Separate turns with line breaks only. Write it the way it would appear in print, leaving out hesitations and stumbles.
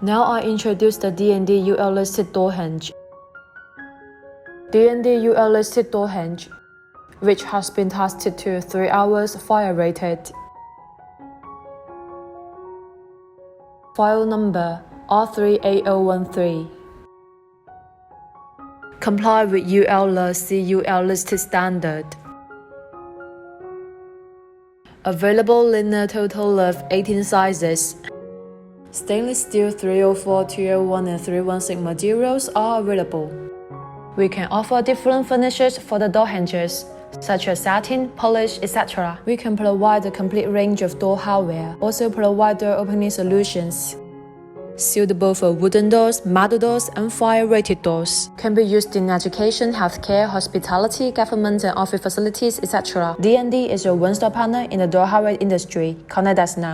Now I introduce the D&D-UL listed door hinge. D&D-UL listed door hinge, which has been tested to 3 hours fire rated. File number R38013. Comply with UL listed standard. Available linear total length 18 sizes. Stainless steel 304, 201 and 316 materials are available. We can offer different finishes for the door hinges, such as satin, polish, etc. We can provide a complete range of door hardware, also provide door opening solutions. Suitable for wooden doors, metal doors, and fire-rated doors. Can be used in education, healthcare, hospitality, government and office facilities, etc. D&D is your one-stop partner in the door hardware industry. Contact us now.